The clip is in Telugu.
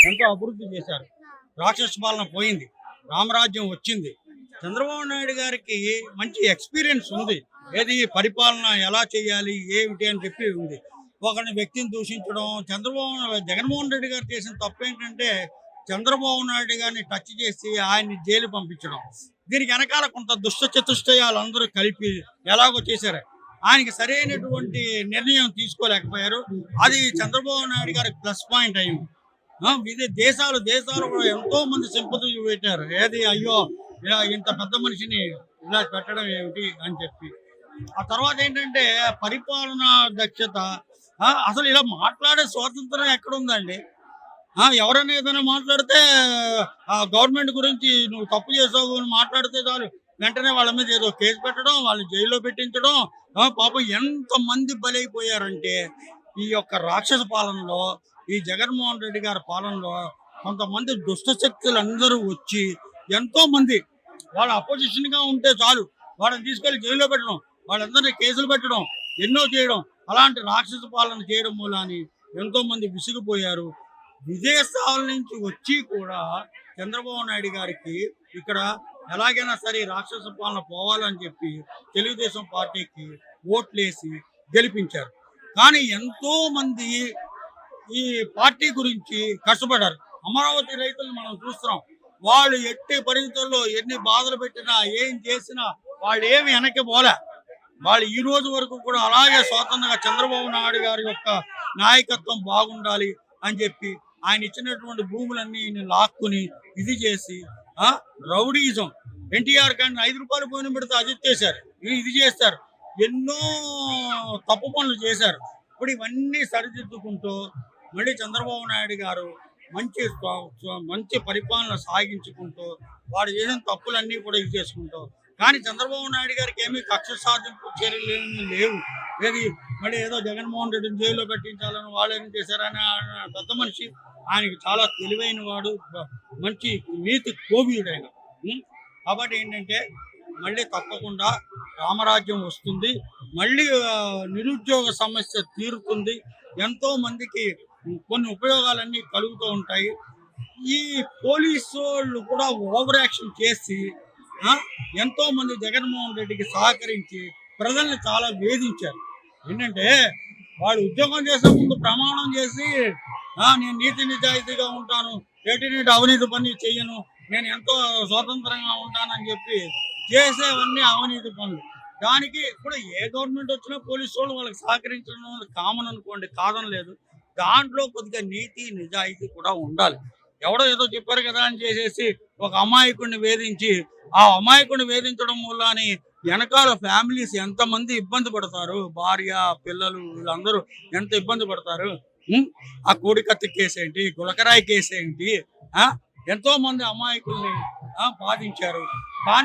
ఎంతో అభివృద్ధి చేశారు. రాక్షస పాలన పోయింది, రామరాజ్యం వచ్చింది. చంద్రబాబు నాయుడు గారికి మంచి ఎక్స్పీరియన్స్ ఉంది. ఏది పరిపాలన ఎలా చేయాలి ఏమిటి అని చెప్పి ఉంది. ఒకరిని వ్యక్తిని దూషించడం, జగన్మోహన్ రెడ్డి గారు చేసిన తప్పు ఏంటంటే చంద్రబాబు నాయుడు గారిని టచ్ చేసి ఆయన్ని జైలు పంపించడం. దీనికి వెనకాల కొంత దుష్ట చతుష్టయాలు అందరూ కలిపి ఎలాగో చేశారు. ఆయనకి సరైనటువంటి నిర్ణయం తీసుకోలేకపోయారు. అది చంద్రబాబు నాయుడు గారికి ప్లస్ పాయింట్ అయింది. దేశాలు కూడా ఎంతో మంది సింపతి పెట్టారు. ఏది అయ్యో ఇలా ఇంత పెద్ద మనిషిని ఇలా పెట్టడం ఏమిటి అని చెప్పి. ఆ తర్వాత ఏంటంటే పరిపాలనా దక్షత. అసలు ఇలా మాట్లాడే స్వాతంత్రం ఎక్కడుందండి? ఎవరైనా ఏదైనా మాట్లాడితే గవర్నమెంట్ గురించి నువ్వు తప్పు చేసావు అని మాట్లాడితే చాలు వెంటనే వాళ్ళ మీద ఏదో కేసు పెట్టడం, వాళ్ళు జైల్లో పెట్టించడం. పాపం ఎంతమంది బలైపోయారంటే ఈ యొక్క రాక్షస పాలనలో, ఈ జగన్మోహన్ రెడ్డి గారి పాలనలో కొంతమంది దుష్ట శక్తులు అందరూ వచ్చి ఎంతో మంది వాళ్ళ అపోజిషన్ గా ఉంటే చాలు వాళ్ళని తీసుకెళ్లి జైల్లో పెట్టడం, వాళ్ళందరినీ కేసులు పెట్టడం, ఎన్నో చేయడం. అలాంటి రాక్షస పాలన చేయడం మూలాని ఎంతో మంది విసిగిపోయారు. విదేశాల నుంచి వచ్చి కూడా చంద్రబాబు నాయుడు గారికి ఇక్కడ ఎలాగైనా సరే రాక్షస పాలన పోవాలని చెప్పి తెలుగుదేశం పార్టీకి ఓట్లేసి గెలిపించారు. కానీ ఎంతో మంది ఈ పార్టీ గురించి కష్టపడ్డారు. అమరావతి రైతులను మనం చూస్తున్నాం. వాళ్ళు ఎట్టి పరిస్థితుల్లో ఎన్ని బాధలు పెట్టినా ఏం చేసినా వాళ్ళు ఏమి వెనక్కి పోలే. వాళ్ళు ఈ రోజు వరకు కూడా అలాగే స్వతంత్రంగా చంద్రబాబు నాయుడు గారి యొక్క నాయకత్వం బాగుండాలి అని చెప్పి ఆయన ఇచ్చినటువంటి భూములన్నీ లాక్కుని ఇది చేసి రౌడీజం. ఎన్టీఆర్ కానీ 5 రూపాయలు పోయిన పెడితే అజిత్ చేశారు, ఇది చేస్తారు, ఎన్నో తప్పు పనులు చేశారు. ఇప్పుడు ఇవన్నీ సరిదిద్దుకుంటూ మళ్ళీ చంద్రబాబు నాయుడు గారు మంచి పరిపాలన సాగించుకుంటూ వాడు చేసిన తప్పులన్నీ కూడా ఇది చేసుకుంటూ. కానీ చంద్రబాబు నాయుడు గారికి ఏమీ కక్ష సాధింపు చర్యలు ఏమీ లేవు. ఏది మళ్ళీ ఏదో జగన్మోహన్ రెడ్డిని జైల్లో పెట్టించాలని వాళ్ళు ఏం చేశారని పెద్ద మనిషి. ఆయనకి చాలా తెలివైన వాడు, మంచి నీతి కోవియుడైన. కాబట్టి ఏంటంటే మళ్ళీ తప్పకుండా రామరాజ్యం వస్తుంది, మళ్ళీ నిరుద్యోగ సమస్య తీరుతుంది, ఎంతో మందికి కొన్ని ఉపయోగాలన్నీ కలుగుతూ ఉంటాయి. ఈ పోలీసు వాళ్ళు కూడా ఓవర్ యాక్షన్ చేసి ఎంతో మంది జగన్మోహన్ రెడ్డికి సహకరించి ప్రజల్ని చాలా వేధించారు. ఏంటంటే వాళ్ళు ఉద్యోగం చేసే ముందు ప్రమాణం చేసి నేను నీతి నిజాయితీగా ఉంటాను, ఎటువంటి అవినీతి పని చెయ్యను, నేను ఎంతో స్వతంత్రంగా ఉంటానని చెప్పి చేసేవన్నీ అవినీతి పనులు. దానికి ఇప్పుడు ఏ గవర్నమెంట్ వచ్చినా పోలీసు వాళ్ళు వాళ్ళకి సహకరించడం కామన్ అనుకోండి, కాదని లేదు. దాంట్లో కొద్దిగా నీతి నిజాయితీ కూడా ఉండాలి. ఎవడో ఏదో చెప్పారు కదా అని చేసేసి ఒక అమాయకుడిని వేధించి ఆ అమాయకుడిని వేధించడం వల్లని వెనకాల ఫ్యామిలీస్ ఎంతమంది ఇబ్బంది పడతారు, భార్య పిల్లలు వీళ్ళందరూ ఎంత ఇబ్బంది పడతారు. ఆ కోడికత్తి కేసు ఏంటి, గులకరాయి కేసు ఏంటి, ఎంతో మంది అమాయకుల్ని బాధించారు. కానీ